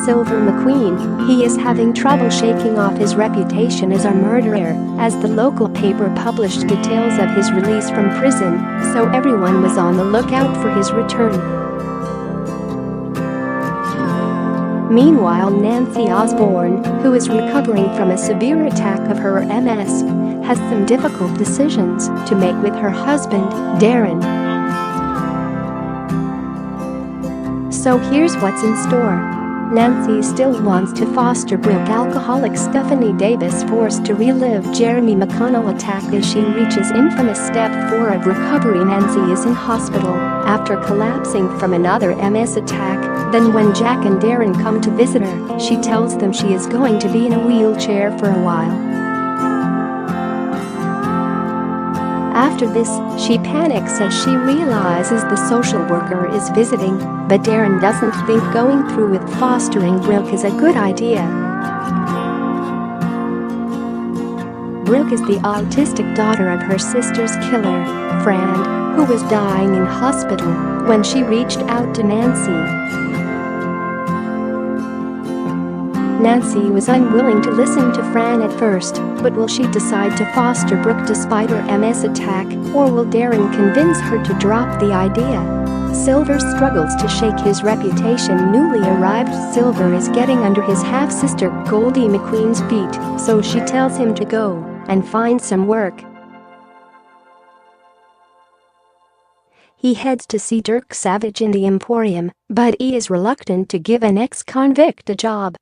Sylver McQueen, he is having trouble shaking off his reputation as a murderer, as the local paper published details of his release from prison, so everyone was on the lookout for his return. Meanwhile, Nancy Osborne, who is recovering from a severe attack of her MS, has some difficult decisions to make with her husband, Darren. So here's what's in store. Nancy still wants to foster Brooke Alcoholic Stephanie Davis, forced to relive Jeremy McConnell attack as she reaches infamous step 4 of recovery. Nancy is in hospital after collapsing from another MS attack. Then when Jack and Darren come to visit her, she tells them she is going to be in a wheelchair for a while. After this, she panics as she realizes the social worker is visiting, but Darren doesn't think going through with fostering Brooke is a good idea. Brooke is the autistic daughter of her sister's killer, Fran, who was dying in hospital when she reached out to Nancy. Nancy was unwilling to listen to Fran at first, but will she decide to foster Brooke despite her MS attack, or will Darren convince her to drop the idea? Sylver struggles to shake his reputation. Newly arrived Sylver is getting under his half-sister Goldie McQueen's feet, so she tells him to go and find some work. He heads to see Dirk Savage in the Emporium, but he is reluctant to give an ex-convict a job.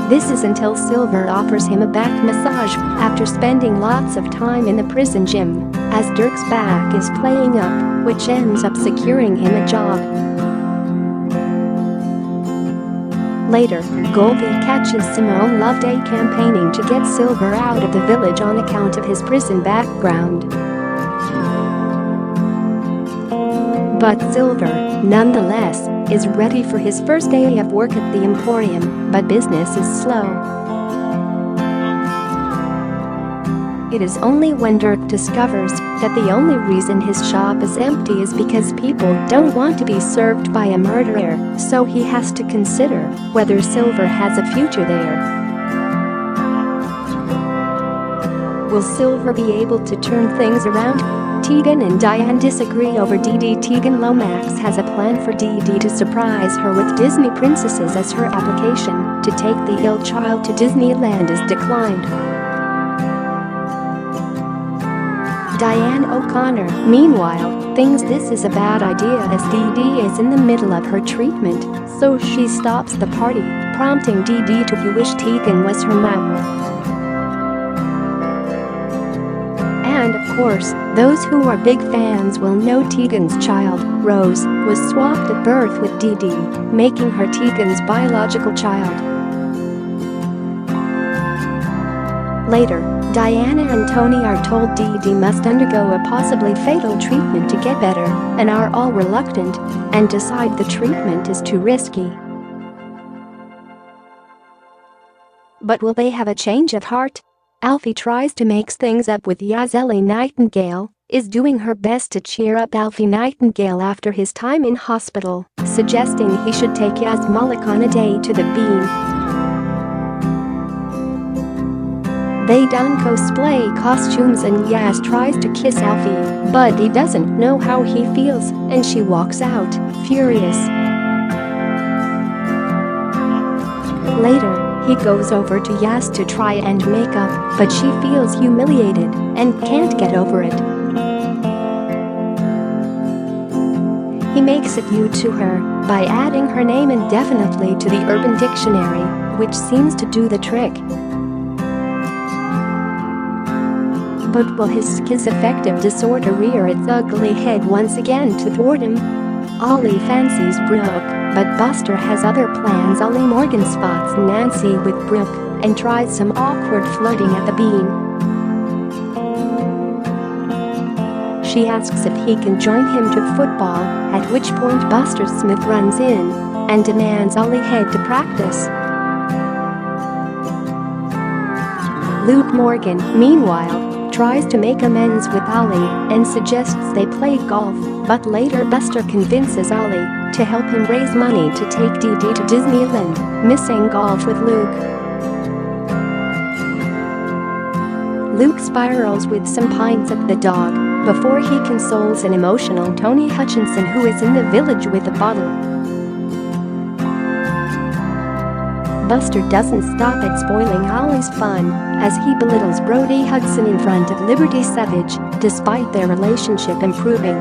This is until Sylver offers him a back massage after spending lots of time in the prison gym, as Dirk's back is playing up, which ends up securing him a job. Later, Goldie catches Simone Loveday campaigning to get Sylver out of the village on account of his prison background. But Sylver, nonetheless, is ready for his first day of work at the Emporium, but business is slow. It is only when Dirk discovers that the only reason his shop is empty is because people don't want to be served by a murderer, so he has to consider whether Sylver has a future there. Will Sylver be able to turn things around? Tegan and Diane disagree over Dee Dee Tegan Lomax has a plan for Dee Dee to surprise her with Disney princesses as her application to take the ill child to Disneyland is declined. Diane O'Connor, meanwhile, thinks this is a bad idea as Dee Dee is in the middle of her treatment, so she stops the party, prompting Dee Dee to wish Tegan was her mom. And of course, those who are big fans will know Tegan's child, Rose, was swapped at birth with Dee Dee, making her Tegan's biological child. Later, Diane and Tony are told Dee Dee must undergo a possibly fatal treatment to get better, and are all reluctant and decide the treatment is too risky. But will they have a change of heart? Alfie tries to make things up with Yazz Ellie Nightingale, is doing her best to cheer up Alfie Nightingale after his time in hospital, suggesting he should take Yazz on a day to the bean. They don cosplay costumes and Yazz tries to kiss Alfie, but he doesn't know how he feels, and she walks out, furious. Later, he goes over to Yazz to try and make up, but she feels humiliated and can't get over it. He makes a view to her by adding her name indefinitely to the Urban Dictionary, which seems to do the trick. But will his schizoaffective disorder rear its ugly head once again to thwart him? Ollie fancies Brooke, but Buster has other plans. Ollie Morgan spots Nancy with Brooke and tries some awkward flirting at the bean. She asks if he can join him to football, at which point Buster Smith runs in and demands Ollie head to practice. Luke Morgan, meanwhile, tries to make amends with Ollie and suggests they play golf, but later Buster convinces Ollie to help him raise money to take Dee Dee to Disneyland, missing golf with Luke. Luke spirals with some pints at the dog before he consoles an emotional Tony Hutchinson who is in the village with a bottle. Buster doesn't stop at spoiling Ollie's fun as he belittles Brody Hudson in front of Liberty Savage, despite their relationship improving.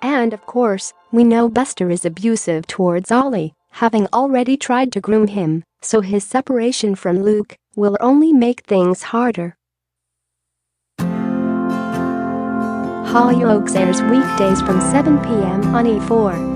And of course, we know Buster is abusive towards Ollie, having already tried to groom him, so his separation from Luke will only make things harder. Hollyoaks airs weekdays from 7 p.m. on E4.